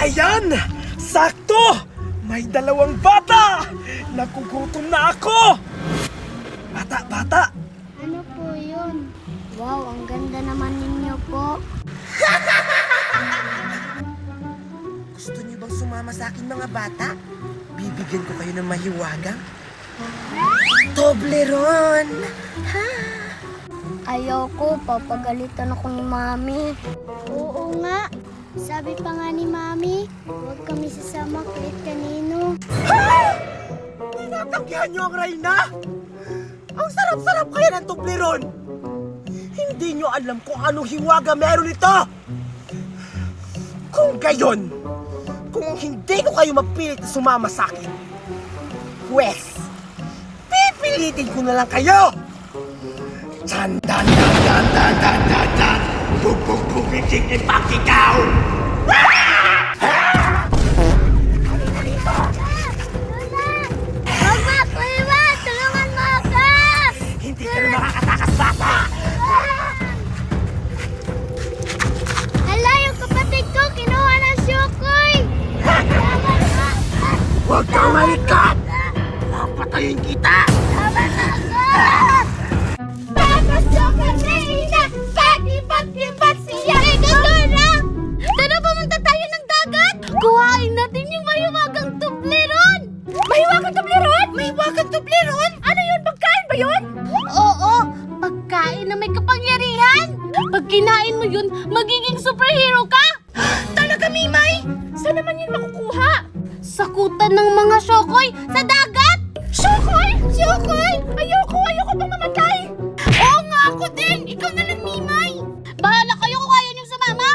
Ayan! Sakto! May dalawang bata! Nagugutom na ako! Bata! Ano po yun? Wow, ang ganda naman ninyo po. Gusto niyo bang sumama sa akin mga bata? Bibigyan ko kayo ng mahiwagang Toblerone! Ayoko, papagalitan ako ni Mami. Oo nga. Sabi pa nga ni Mami, huwag kami sasama kahit kanino. Tinatanggihan niyo ang Reyna? Ang sarap-sarap kaya ng Toblerone! Hindi niyo alam kung anong hiwaga meron ito! Kung gayon, kung hindi ko kayo mapilit na sumama sa akin, pwes, pipilitin ko na lang kayo! Chan dan dan dan dan dan dan dan bug bug bug itik ipakikaw! Mama, Kuya, tulungan mo ako! Hindi ka na makakatakas, bata! Hala, yung kapatid ko, kinuha ng syokoy! Huwag kang malikat! Papatayin kita! Tapos syokoy, Reyna! Pag-ibat-ibat siya! Dora! Tara, pumunta tayo ng dagat! Kuhain natin yung mahiwagang Toblerone! Mahiwagang Toblerone? Mahiwagang Toblerone? Ano yun? Pagkain ba yun? Oo! Pagkain na may kapangyarihan! Pag kinain mo yun, magiging superhero ka! Talaga, Mimay? Saan naman yun makukuha? Sa kutan ng mga syokoy sa dagat! Syokoy? Syokoy? Ayoko pa mamatay! Oo nga, ako din! Ikaw na lang, Mimay! Bahala kayo kung ayaw niyo sumama!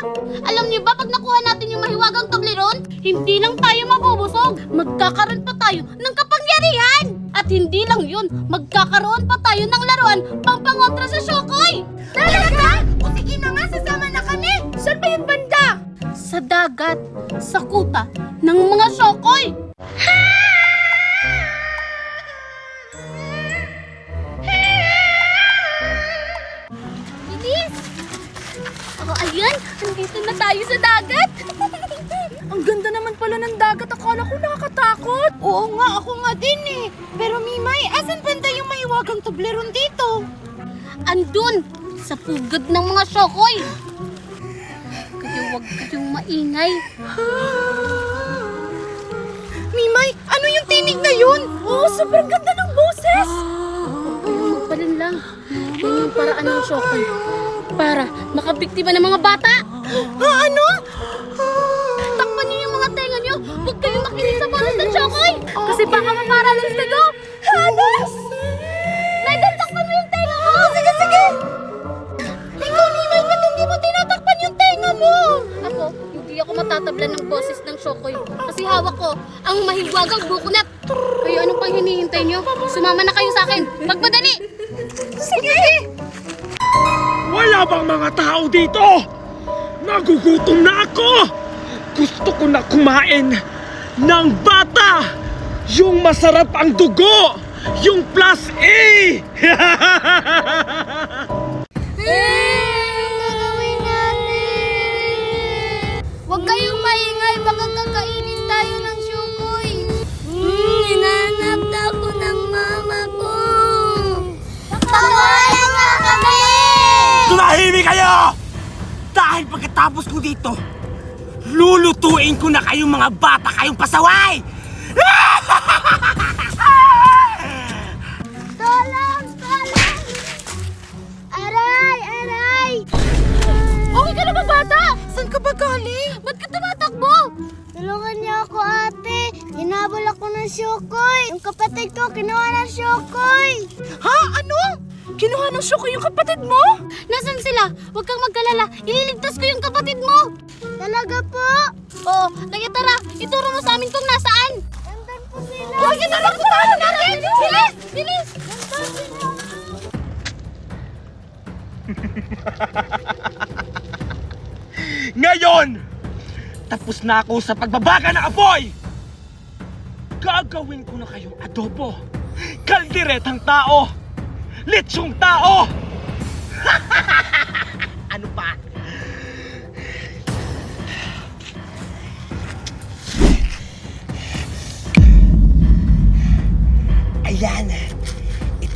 Alam niyo ba, pag nakuha natin yung mahiwagang Toblerone, hindi lang tayo mabubusog, magkakaroon pa tayo ng kapangyarihan! At hindi lang yun, magkakaroon pa tayo ng laruan pampangontra sa syokoy! Talaga? O sige na nga, sasama na kami! Saan ba yung banda? Sa dagat, sa kuta ng mga syokoy! Bilis! Oh, ayan! Andito na tayo sa dagat! Ang ganda naman pala ng dagat. Akala ko nakakatakot. Oo nga, ako nga din eh. Pero Mimay, asan banda yung mahiwagang Toblerone dito? Andun! Sa pugad ng mga syokoy! Kaya huwag kayong maingay. Mimay, ano yung tinig na yun? Oo, sobrang ganda ng boses! Huwag kayong magpalinlang. Yan yung paraan ng syokoy para makabiktima ng mga bata. Ha, ano? Takpan niyo yung mga tenga niyo. Huwag kayong makinig sa boses ng syokoy. Kasi baka maparalis kayo. Halos! Megan, takpan mo yung tenga mo. Sige. Ikaw, Mimay, ba't hindi mo tinatakpan yung tenga mo? Ako, hindi ako matatablan ng boses ng syokoy. Kasi hawak ko ang mahiwagang bukunat. Kayo, anong pang hinihintay niyo? Sumama na kayo sa akin. Magmadali! Sige! Wala bang mga tao dito? Nagugutom na ako! Gusto ko na kumain ng bata! Yung masarap ang dugo! Yung plus A! Anong gagawin natin? Huwag kayong maingay, baka kakainin tayo ng syokoy. Hinahanap na ako ng mama ko. Tawanan nga kami! Tumahimik kayo! Dahil pagkatapos ko dito, lulutuin ko na kayong mga bata kayong pasaway! Tolong! Aray! Okay ka na ba, bata? Saan ka ba galing? Ba't ka tumatakbo? Tulungan niyo ako, ate. Hinabol ako ng syokoy. Yung kapatid ko, kinuha ng syokoy. Ha? Ano? Kinuha ng syokoy yung kapatid mo? Nasaan sila? Huwag kang magkalala. Ililigtas ko yung kapatid mo. Talaga po? Oo. Kaya tara, ituro mo sa amin kung nasaan. Nandun po sila. Oh, sige, tara, puntahan natin. Bilis! Nandun sila. Ngayon, tapos na ako sa pagbabaga ng apoy! Gagawin ko na kayong adobo, kalderetang tao, litsyong tao! Ano pa?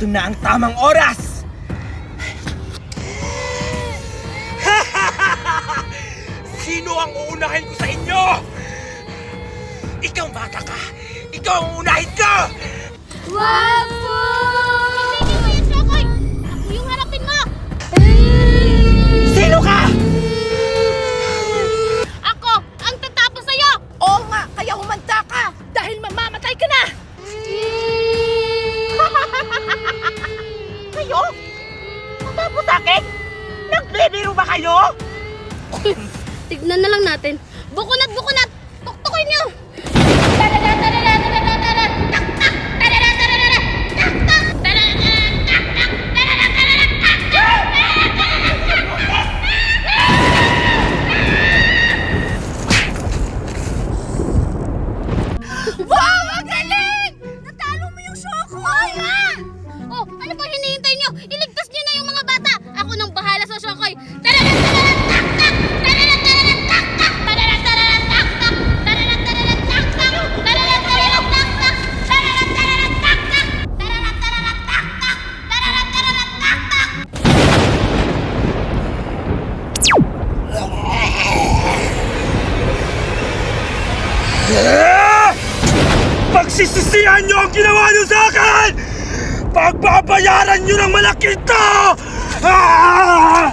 Ito na ang tamang oras! Sino ang uunahin ko sa inyo? Ikaw bata ka! Ikaw ang uunahin ko! Wag po! Hindi mo yan, Chokoy! Ako yung harapin mo! Sino ka? Ako ang tatapos sa'yo! Oo nga, kaya humanda ka! Dahil mamamatay ka na! Kayo? Matapos akin? Nagbibiro ba kayo? Tignan na lang natin. Bukunat! Tuktukin niyo! Wow! Ang galing! Natalo mo yung Shokoy! Oh, ano pa hinihintay niyo? Iligtas niyo na yung mga bata! Ako nang bahala sa Shokoy! Pagsisisihan niyo ang ginawa niyo sa akin! Pagbabayaran niyo ng malaki ito! Ah!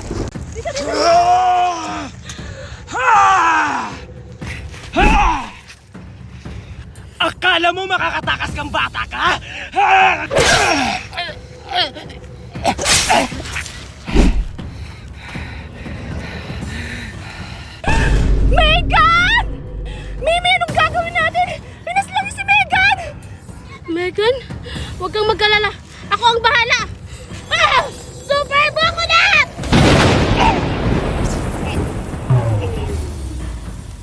Ah! Ah! Akala mo makakatakas kang bata ka? Ah! Megan! Mimi, anong gagawin natin? Pinaslang si Megan! Megan, huwag kang mag-alala. Ako ang bahala. Ah! Super Bukunat!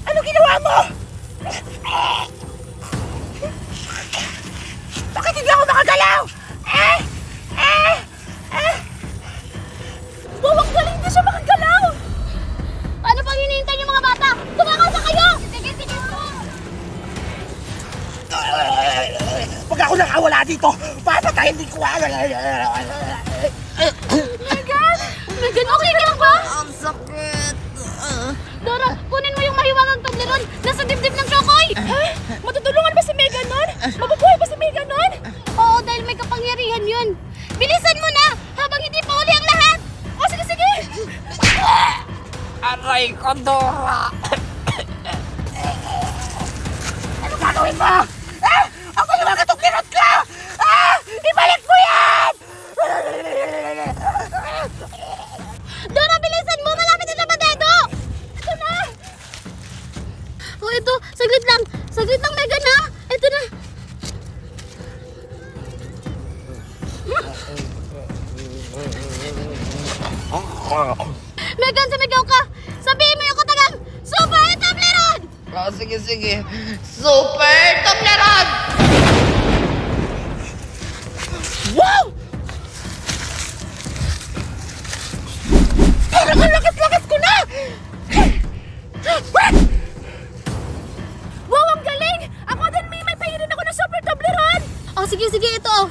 Ano ginawa mo? Bakit hindi ako makagalaw? Wow, ang galing na siya makagalaw! Ano pang hinihintay niyo mga bata? Tumakaw na kayo! Sige po! Pag ako nakawala dito, papatayin din ko. Megan! Megan, okay ka lang ba? Ang sakit. Dora, kunin mo yung mahiwagang Toblerone! Nasa dibdib ng Chokoy! Matutulungan ba si Megan nun? Mabubuhay ba si Megan nun? Oo, dahil may kapangyarihan yun. Bilisan mo na! Habang hindi pa uli ang lahat! O, sige! Aray ko, Dora! Ano gagawin mo? Ako naman katukirot ka! Ibalik mo yan! Dora, bilisan mo! Malapit na siya pa, Dedo! Ito na! Oh, ito. Saglit lang. Saglit lang, Megan, ha? Ito na. Megan, sumigaw ka! Sabihin mo yung katagang Super Toblerone! Sige. Super Toblerone! Wow! Parang ang lakas-lakas ko na! Wow, ang galing! Ako din, may pahirin ako ng Super Toblerone! Oh, sige, ito, oh.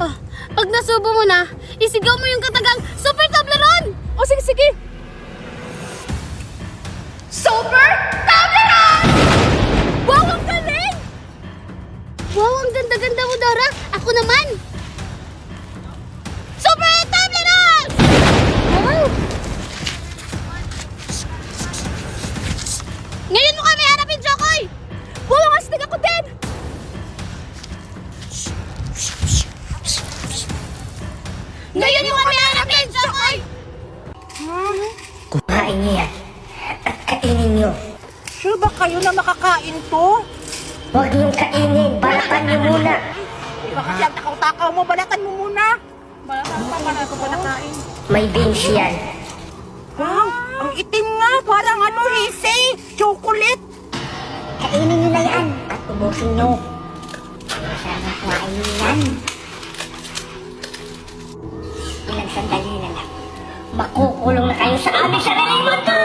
Oh, pag nasubo mo na, isigaw mo yung katagang Super Toblerone! Oh, sige. Super Toblerone! Wow, ang galing! Wow, ang ganda-ganda mo, Dora. Ako naman. Super Toblerone! Wow! Ngayon mo kami harapin, Chokoy! Wow, ang astig ako din! Ngayon mo kami harapin, Chokoy! Kumain niyo yan at kainin niyo. Sure ba kayo na makakain to? Huwag niyong kainin, balatan niyo muna. Iba kasi ang takaw-takaw mo, balatan mo muna. Balatan pa, para ko pa nakain. May beans yan. Wow, ang itim nga, parang ano, hisi, chocolate. Kainin niyo na yan at ubusin niyo. Sana kumain niyo yan. Ilang sandali na lang. Makukulong na kayo sa aming sariling mundo!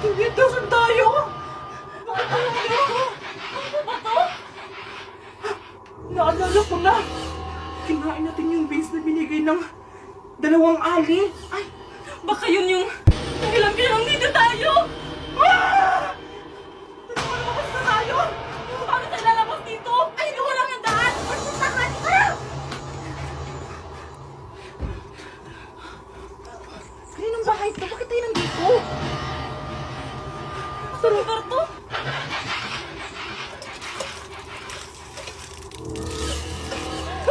Hindi doon tayo! Bakit tayo ako? Ano ba to? Naalala ko na! Kinain natin yung beans na binigay ng 2 ali. Ay, baka yun yung dahilan kaya nandito tayo! Ah! Lalabas na tayo! Paano tayo lalabas dito? Ay, hindi ko lang ang daan! Pagpuntahan! Ah! Kaninong bahay ito? Bakit tayo nandito? Sa lugar to?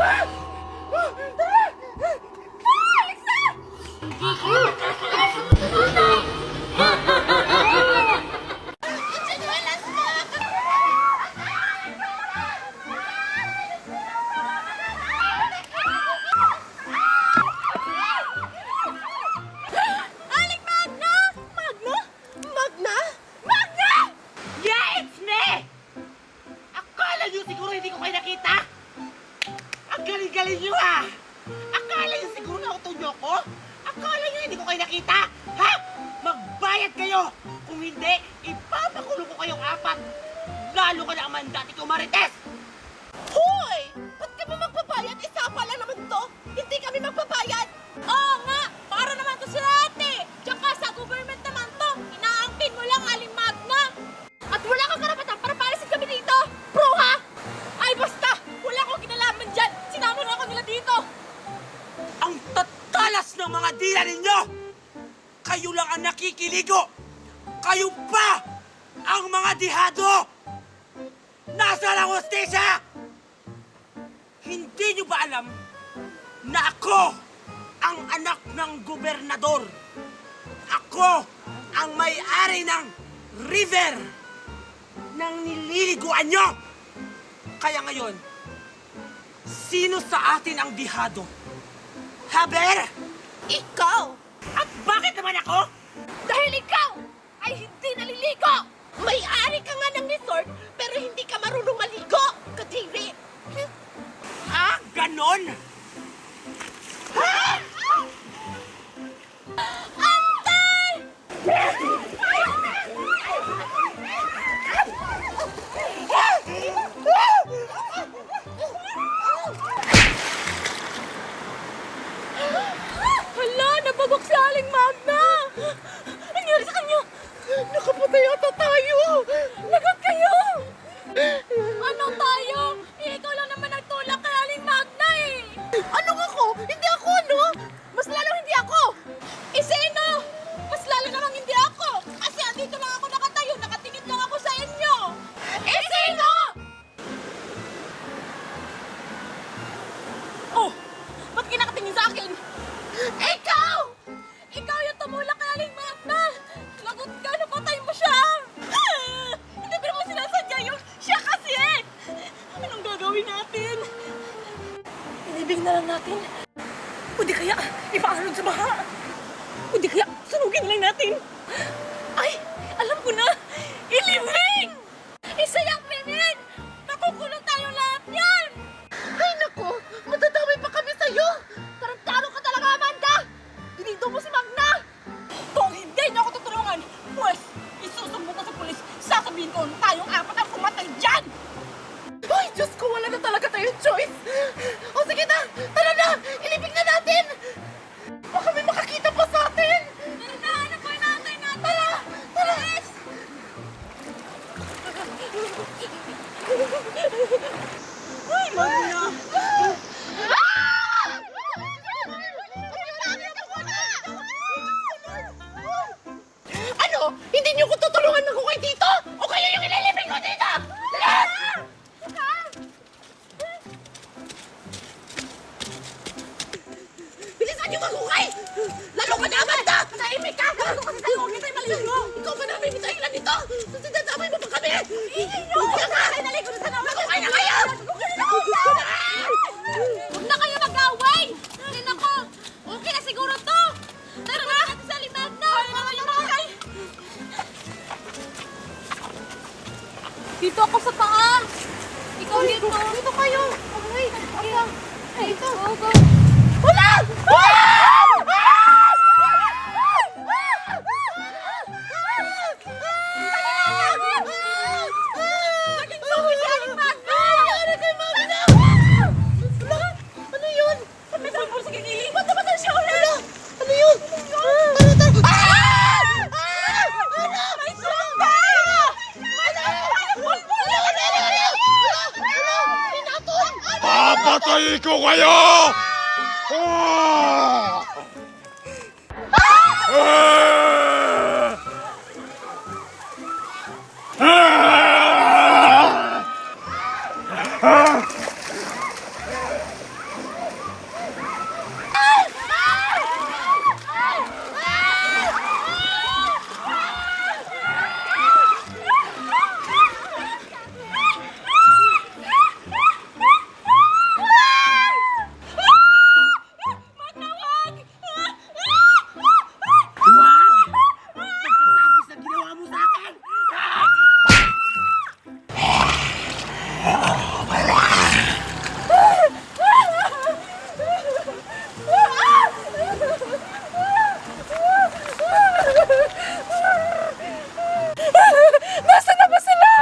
Ah! Aling Magna! Magna? Magna? Magna! Yeah, it's me! Akala nyo siguro hindi ko kayo nakita? Ang galing-galing nyo ah! Akala nyo siguro nauto nyo ko? Akala nyo hindi ko kayo nakita? Ha? Magbayad kayo! Kung hindi, ipapakulong ko kayong 4. Lalo ka na Amanda at ikaw Marites! Hoy! Ba't kami magbabayad? Isa pa lang naman to! Hindi kami magbabayad! Oo nga! Para naman to sa ate! Tsaka sa government naman to! Inaangkin mo lang, Aling Magna! At wala kang karapatan para palisin kami dito! Pro ha? Ay basta! Wala akong kinalaman dyan! Sinama na ako nila dito! Ang tatalas ng mga dila ninyo! Kayo lang ang nakikiligo! Kayo pa ang mga dihado! Nasaan ang hostesya? Hindi nyo ba alam na ako ang anak ng gobernador? Ako ang may-ari ng river ng nililiguan nyo! Kaya ngayon, sino sa atin ang dihado? Haber? Ikaw! At bakit naman ako? Dahil ikaw ay hindi naliligo! May-ari ka nga ng resort, pero hindi ka marunong maligo! Kadiri! Ah, ganon? Ha? Antay! Hala! Nabagok si Aling Magna! Nangyari sa kanya? Nakapatay ata tayo! Lagot kayo! Ano tayo? Eh, ikaw lang naman nagtulak kay Aling Magna eh! Anong ako? Hindi ako, no? Mas lalo hindi ako! Eh, sino? Mas lalo namang hindi ako! Kasi andito lang ako nakatayo, nakatingin lang ako sa inyo! Eh, sino? Oh! Ba't kinakatingin sa akin? Ikaw! Ikaw yung tumulak kay Aling Magna! Lagot ka, napatay mo siya! Ah! Hindi ko naman sinasadya yun! Siya kasi eh! Anong gagawin natin? Inibig na lang natin. O di kaya, ipaalog sa baha. O di kaya, sunugin na lang natin. Ay, alam ko na! Ilibing! Isayang pinin! Nakukulong tayo lahat yan! Ay nako, matadamay pa kami sa'yo! Tarantado ka talaga, Amanda! Dinido mo si Magna! Kung hindi niyo ako tutulungan, pues, isusumbong ko sa pulis, sasabihin ko tayong 4 ang pumatay dyan! Ay, Diyos ko, wala na talaga tayong choice! O sige na, tara na! Ilibig na natin! Baka may makakita pa sa atin! Tara na, ano ba natin natin? Tara! Tara! Ay, Magna! Ano? Hindi niyo ko tutulungan ng hukay dito? O kayo yung ililibing ko dito? Bilisan niyo maghukay! Lalo ka na, Amanda! Tahimik ka! Gago kasi tayo! Huwag niyo tayo maligo! Ikaw ba namin yung dahilan nito? Sinasabay mo pa kami! Huwag ka ka! Maghukay na kayo! Huwag na kayo mag-away! Rin ako! Okay na siguro to! Tara na! Sa limag na! Kaya naman yung makakay! Dito ako sa taas! Ikaw dito! Dito kayo! Okay! Dito! Go, go! Wala! Papatayin ko kayo! Ah! Ah! Ah! Pagkatapos ng ginawa mo sa akin! Nasaan na ba sila?